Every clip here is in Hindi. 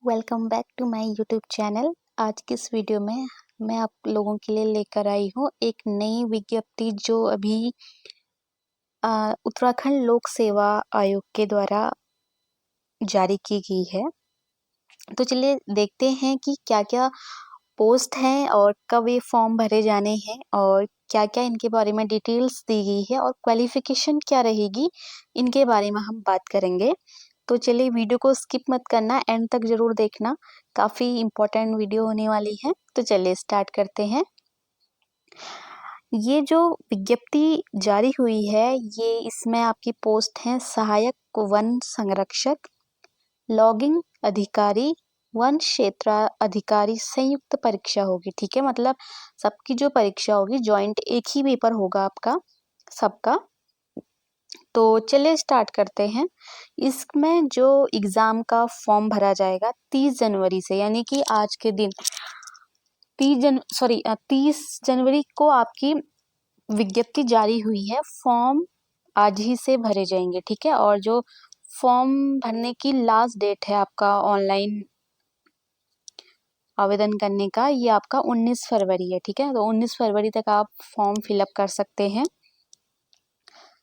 Welcome back to my YouTube channel. आज की इस वीडियो में मैं आप लोगों के लिए लेकर आई हूँ एक नई विज्ञप्ति जो अभी उत्तराखंड लोक सेवा आयोग के द्वारा जारी की गई है। तो चलिए देखते हैं कि क्या-क्या पोस्ट हैं और कब ये फॉर्म भरे जाने हैं और क्या-क्या इनके बारे में डिटेल्स दी गई है और क्वालिफिकेशन क्या रहेगी, इनके बारे में हम बात करेंगे। तो चलिए वीडियो को स्किप मत करना, एंड तक ज़रूर देखना, काफ़ी इम्पोर्टेंट वीडियो होने वाली है। तो चलिए स्टार्ट करते हैं। ये जो विज्ञप्ति जारी हुई है, ये इसमें आपकी पोस्ट है सहायक वन संरक्षक, लॉगिंग अधिकारी, वन क्षेत्र अधिकारी संयुक्त परीक्षा होगी। ठीक है, मतलब सबकी जो परीक्षा होगी जॉइंट एक ही पेपर होगा आपका सबका। तो चलिए स्टार्ट करते हैं। इसमें जो एग्ज़ाम का फॉर्म भरा जाएगा 30 जनवरी से, यानी कि आज के दिन 30 जनवरी को आपकी विज्ञप्ति जारी हुई है। फॉर्म आज ही से भरे जाएंगे। ठीक है, और जो फॉर्म भरने की लास्ट डेट है आपका ऑनलाइन आवेदन करने का, ये आपका 19 फरवरी है। ठीक है, तो 19 फरवरी तक आप फॉर्म फिलअप कर सकते हैं।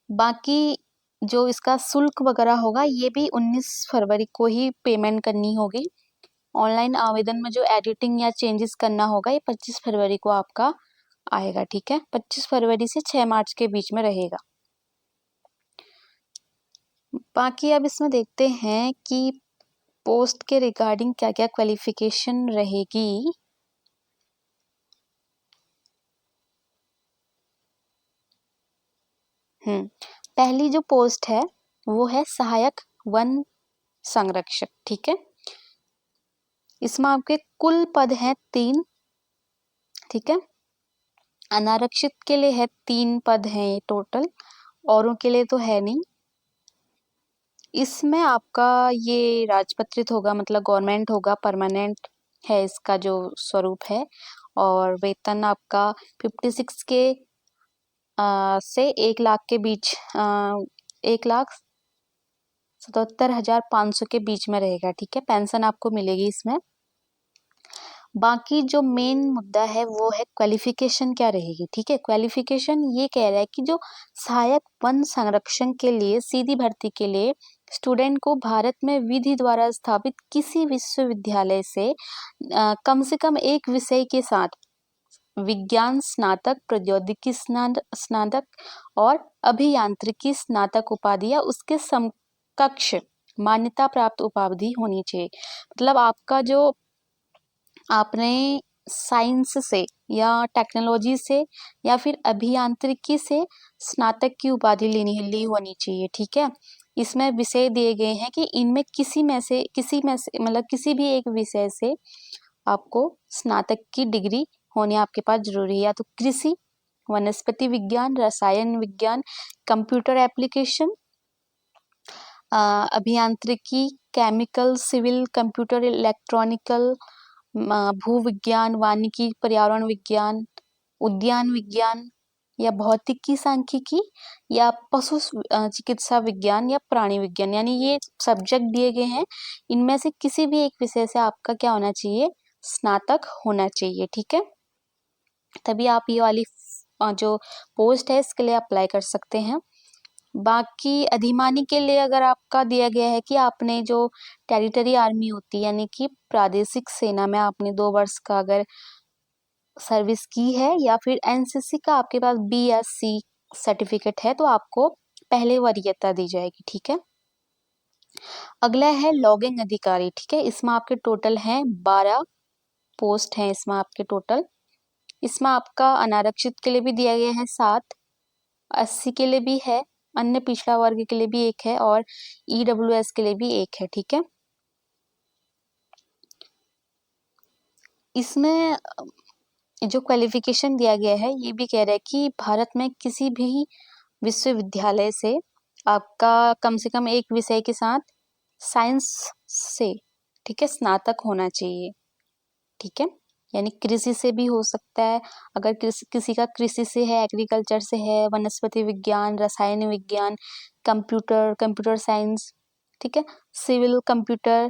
बाकी जो इसका शुल्क वगैरह होगा ये भी 19 फरवरी को ही पेमेंट करनी होगी। ऑनलाइन आवेदन में जो एडिटिंग या चेंजेस करना होगा ये 25 फरवरी को आपका आएगा। ठीक है, 25 फरवरी से 6 मार्च के बीच में रहेगा। बाकी अब इसमें देखते हैं कि पोस्ट के रिगार्डिंग क्या क्या क्वालिफिकेशन रहेगी। पहली जो पोस्ट है वो है सहायक वन संरक्षक। ठीक है, इसमें आपके कुल पद हैं 3। ठीक है, अनारक्षित के लिए है 3 पद हैं ये टोटल, औरों के लिए तो है नहीं। इसमें आपका ये राजपत्रित होगा, मतलब गवर्नमेंट होगा, परमानेंट है इसका जो स्वरूप है। और वेतन आपका 56 के से 1 लाख के बीच 1,77,500 के बीच में रहेगा। ठीक है, पेंशन आपको मिलेगी इसमें। बाकी जो मेन मुद्दा है वो है क्वालिफिकेशन क्या रहेगी। ठीक है, क्वालिफिकेशन ये कह रहा है कि जो सहायक वन संरक्षण के लिए सीधी भर्ती के लिए स्टूडेंट को भारत में विधि द्वारा स्थापित किसी विश्वविद्यालय से कम से कम एक विषय के साथ विज्ञान स्नातक, प्रौद्योगिकी स्नातक और अभियांत्रिकी स्नातक उपाधि या उसके समकक्ष मान्यता प्राप्त उपाधि होनी चाहिए। मतलब आपका जो आपने साइंस से या टेक्नोलॉजी से या फिर अभियांत्रिकी से स्नातक की उपाधि ली होनी चाहिए। ठीक है, इसमें विषय दिए गए हैं कि इनमें किसी में से मतलब किसी भी एक विषय से आपको स्नातक की डिग्री होनी आपके पास जरूरी है। या तो कृषि, वनस्पति विज्ञान, रसायन विज्ञान, कंप्यूटर एप्लीकेशन, अभियांत्रिकी, केमिकल, सिविल, कंप्यूटर, इलेक्ट्रॉनिकल, भू विज्ञान, वानिकी, पर्यावरण विज्ञान, उद्यान विज्ञान या भौतिकी सांख्यिकी या पशु चिकित्सा विज्ञान या प्राणी विज्ञान, यानी ये सब्जेक्ट दिए गए हैं। इनमें से किसी भी एक विषय से आपका क्या होना चाहिए, स्नातक होना चाहिए। ठीक है, तभी आप ये वाली जो पोस्ट है इसके लिए अप्लाई कर सकते हैं। बाकी अधिमानी के लिए अगर आपका दिया गया है कि आपने जो टेरिटरी आर्मी होती है, यानी कि प्रादेशिक सेना में आपने 2 वर्ष का अगर सर्विस की है या फिर एनसीसी का आपके पास बीएससी सर्टिफिकेट है तो आपको पहले वरीयता दी जाएगी। ठीक है, अगला है लॉगिंग अधिकारी। ठीक है, इसमें आपके टोटल हैं 12 पोस्ट हैं इसमें आपके टोटल। इसमें आपका अनारक्षित के लिए भी दिया गया है 7, 80 के लिए भी है, अन्य पिछड़ा वर्ग के लिए भी 1 है और ईडब्ल्यूएस के लिए भी 1 है। ठीक है, इसमें जो क्वालिफिकेशन दिया गया है ये भी कह रहा है कि भारत में किसी भी विश्वविद्यालय से आपका कम से कम एक विषय के साथ साइंस से, ठीक है, स्नातक होना चाहिए। ठीक है, यानी कृषि से भी हो सकता है, अगर किसी का कृषि से है, एग्रीकल्चर से है, वनस्पति विज्ञान, रसायन विज्ञान, कंप्यूटर साइंस, ठीक है, सिविल, कंप्यूटर,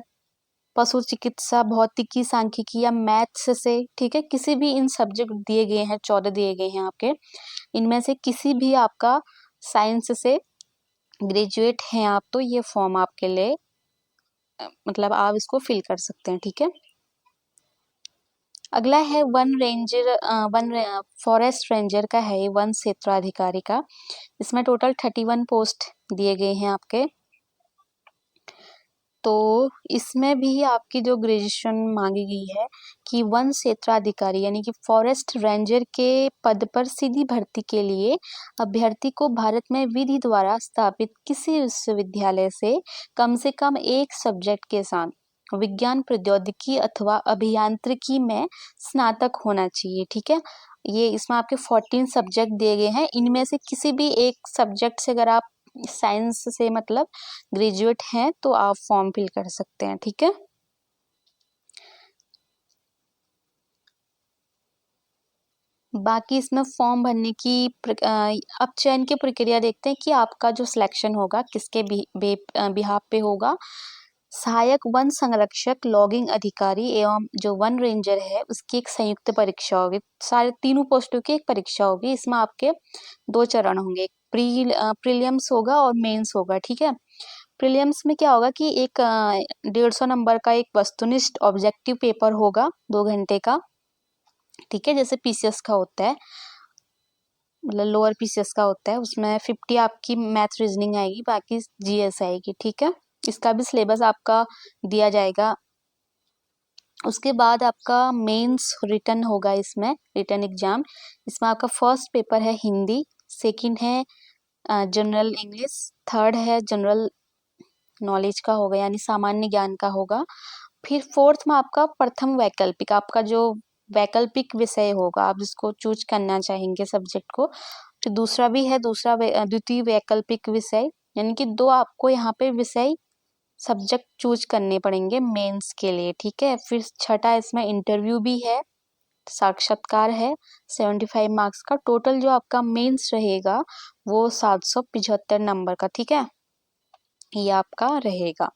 पशु चिकित्सा, भौतिकी, सांख्यिकी या मैथ्स से, ठीक है, किसी भी इन सब्जेक्ट दिए गए हैं, 14 दिए गए हैं आपके, इनमें से किसी भी आपका साइंस से ग्रेजुएट हैं आप, तो ये फॉर्म आपके लिए मतलब आप इसको फिल कर सकते हैं, ठीक है। अगला है वन फॉरेस्ट रेंजर का है, ये वन क्षेत्राधिकारी का। इसमें टोटल 31 पोस्ट दिए गए हैं आपके। तो इसमें भी आपकी जो ग्रेजुएशन मांगी गई है कि वन क्षेत्राधिकारी यानी कि फॉरेस्ट रेंजर के पद पर सीधी भर्ती के लिए अभ्यर्थी को भारत में विधि द्वारा स्थापित किसी विश्वविद्यालय से कम एक सब्जेक्ट के साथ विज्ञान, प्रौद्योगिकी अथवा अभियांत्रिकी में स्नातक होना चाहिए, ठीक है। ये इसमें आपके 14 सब्जेक्ट दिए गए हैं, इनमें से किसी भी एक सब्जेक्ट से अगर आप साइंस से मतलब ग्रेजुएट हैं तो आप फॉर्म फिल कर सकते हैं, ठीक है। बाकी इसमें फॉर्म भरने की अब चयन की प्रक्रिया देखते हैं कि आपका जो सिलेक्शन होगा किसके बिहाफ पे होगा। सहायक वन संरक्षक, लॉगिंग अधिकारी एवं जो वन रेंजर है उसकी एक संयुक्त परीक्षा होगी। सारे तीनों पोस्टों की एक परीक्षा होगी। इसमें आपके 2 चरण होंगे, प्रीलिम्स होगा और मेंस होगा, ठीक है। प्रीलिम्स में क्या होगा कि एक 150 नंबर का एक वस्तुनिष्ठ ऑब्जेक्टिव पेपर होगा 2 घंटे का, ठीक है, जैसे पीसीएस का होता है, मतलब लोअर पीसीएस का होता है। उसमें 50 आपकी मैथ रीजनिंग आएगी, बाकी जीएस आएगी, ठीक है। इसका भी सिलेबस आपका दिया जाएगा। उसके बाद आपका मेंस रिटन होगा, इसमें रिटन एग्जाम। इसमें आपका फर्स्ट पेपर है हिंदी, सेकंड है जनरल इंग्लिश, थर्ड है जनरल नॉलेज का होगा यानी सामान्य ज्ञान का होगा। फिर फोर्थ में आपका प्रथम वैकल्पिक, आपका जो वैकल्पिक विषय होगा आप जिसको चूज करना चाहेंगे सब्जेक्ट को। फिर दूसरा भी है द्वितीय वैकल्पिक विषय, यानी कि 2 आपको यहाँ पे विषय सब्जेक्ट चूज करने पड़ेंगे मेंस के लिए, ठीक है। फिर छठा इसमें इंटरव्यू भी है, साक्षात्कार है 75 मार्क्स का। टोटल जो आपका मेंस रहेगा वो 775 नंबर का, ठीक है, ये आपका रहेगा।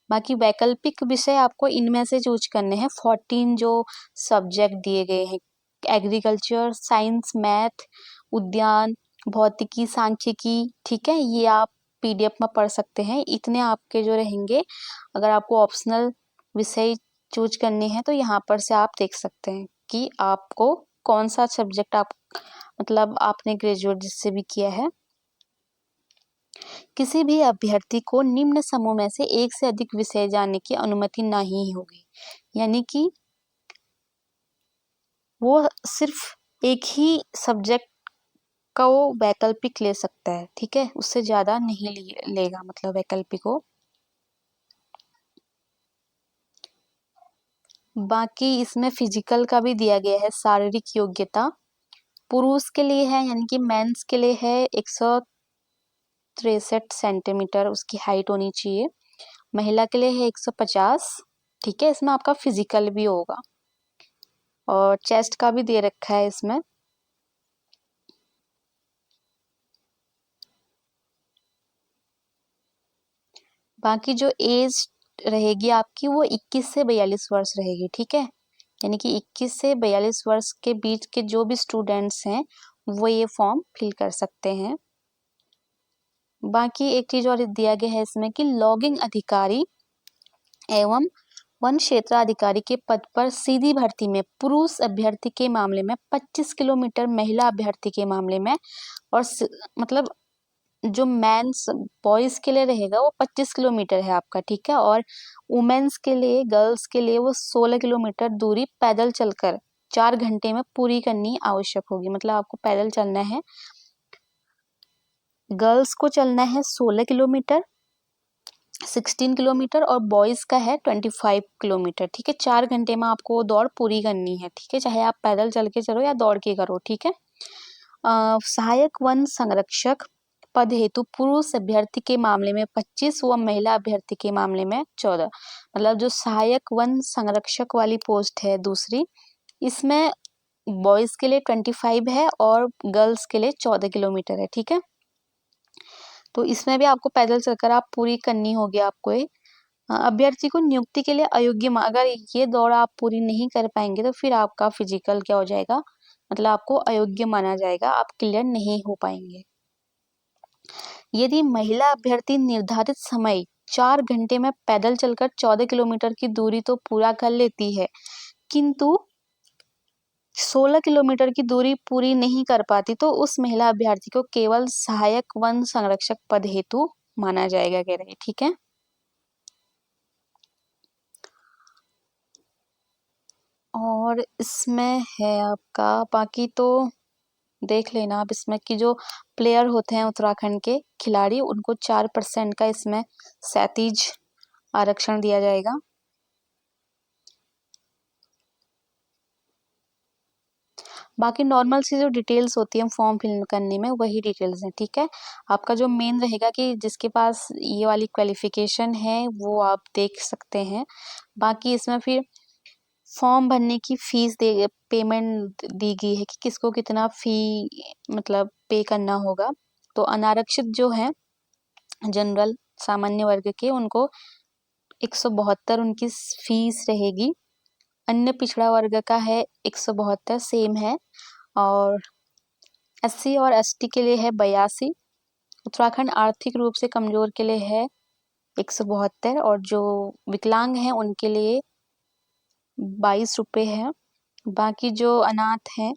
बाकी वैकल्पिक विषय आपको इनमें से चूज करने हैं। 14 जो सब्जेक्ट दिए गए हैं, एग्रीकल्चर, साइंस, मैथ, उद्यान, भौतिकी, सांख्यिकी, ठीक है, ये आप पीडीएफ में पढ़ सकते हैं। इतने आपके जो रहेंगे, अगर आपको ऑप्शनल विषय चूज करने हैं तो यहाँ पर से आप देख सकते हैं कि आपको कौन सा सब्जेक्ट आप मतलब आपने ग्रेजुएट जिससे भी किया है। किसी भी अभ्यर्थी को निम्न समूह में से एक से अधिक विषय जानने की अनुमति नहीं होगी, यानी कि वो सिर्फ एक ही सब्जेक्ट का वो वैकल्पिक ले सकता है, ठीक है, उससे ज्यादा नहीं लेगा मतलब वैकल्पिक को। बाकी इसमें फिजिकल का भी दिया गया है, शारीरिक योग्यता पुरुष के लिए है यानी कि मेंस के लिए है 163 सेंटीमीटर उसकी हाइट होनी चाहिए। महिला के लिए है 150, ठीक है। इसमें आपका फिजिकल भी होगा और चेस्ट का भी दे रखा है इसमें। बाकी जो एज रहेगी आपकी वो 21 से 42 वर्ष रहेगी, ठीक है, यानी कि 21 से 42 वर्ष के बीच के जो भी स्टूडेंट्स हैं वो ये फॉर्म फिल कर सकते हैं। बाकी एक चीज और दिया गया है इसमें कि लॉगिंग अधिकारी एवं वन क्षेत्राधिकारी के पद पर सीधी भर्ती में पुरुष अभ्यर्थी के मामले में 25 किलोमीटर, महिला अभ्यर्थी के मामले में और मतलब जो मेंस बॉयज के लिए रहेगा वो 25 किलोमीटर है आपका, ठीक है, और वुमेन्स के लिए, गर्ल्स के लिए वो 16 किलोमीटर दूरी पैदल चलकर 4 घंटे में पूरी करनी आवश्यक होगी। मतलब आपको पैदल चलना है, गर्ल्स को चलना है 16 किलोमीटर, 16 किलोमीटर और बॉयज का है 25 किलोमीटर, ठीक है। 4 घंटे में आपको वो दौड़ पूरी करनी है, ठीक है, चाहे आप पैदल चल के चलो या दौड़ के करो, ठीक है। सहायक वन संरक्षक पद हेतु पुरुष अभ्यर्थी के मामले में 25 व महिला अभ्यर्थी के मामले में 14। मतलब जो सहायक वन संरक्षक वाली पोस्ट है दूसरी, इसमें बॉयज के लिए 25 है और गर्ल्स के लिए 14 किलोमीटर है, ठीक है। तो इसमें भी आपको पैदल चलकर आप पूरी करनी होगी आपको ये। अभ्यर्थी को नियुक्ति के लिए अयोग्य अगर ये दौड़ आप पूरी नहीं कर पाएंगे तो फिर आपका फिजिकल क्या हो जाएगा, मतलब आपको अयोग्य माना जाएगा, आप क्लियर नहीं हो पाएंगे। यदि महिला अभ्यर्थी निर्धारित समय 4 घंटे में पैदल चलकर 14 किलोमीटर की दूरी तो पूरा कर लेती है, किंतु 16 किलोमीटर की दूरी पूरी नहीं कर पाती, तो उस महिला अभ्यर्थी को केवल सहायक वन संरक्षक पद हेतु माना जाएगा, कह रहे हैं। ठीक है, और इसमें है आपका, बाकी तो देख लेना आप इसमें कि जो प्लेयर होते हैं उत्तराखंड के खिलाड़ी, उनको 4% का इसमें क्षैतिज आरक्षण दिया जाएगा। बाकी नॉर्मल सी जो डिटेल्स होती है फॉर्म फिल करने में, वही डिटेल्स हैं। ठीक है, आपका जो मेन रहेगा कि जिसके पास ये वाली क्वालिफिकेशन है वो आप देख सकते हैं। बाकी इसमें फिर फॉर्म भरने की फीस दे पेमेंट दी गई है कि किसको कितना फी मतलब पे करना होगा। तो अनारक्षित जो है जनरल सामान्य वर्ग के, उनको 172 उनकी फीस रहेगी। अन्य पिछड़ा वर्ग का है 172 सेम है, और एससी और एसटी के लिए है 82। उत्तराखंड आर्थिक रूप से कमजोर के लिए है 172, और जो विकलांग हैं उनके लिए 22 रुपये है। बाकी जो अनाथ हैं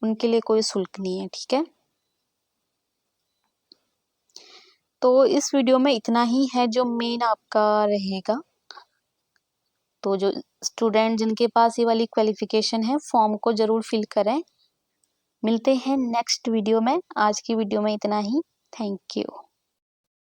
उनके लिए कोई शुल्क नहीं है। ठीक है, तो इस वीडियो में इतना ही है जो मेन आपका रहेगा। तो जो स्टूडेंट जिनके पास ये वाली क्वालिफिकेशन है, फॉर्म को जरूर फिल करें। मिलते हैं नेक्स्ट वीडियो में। आज की वीडियो में इतना ही। Thank you.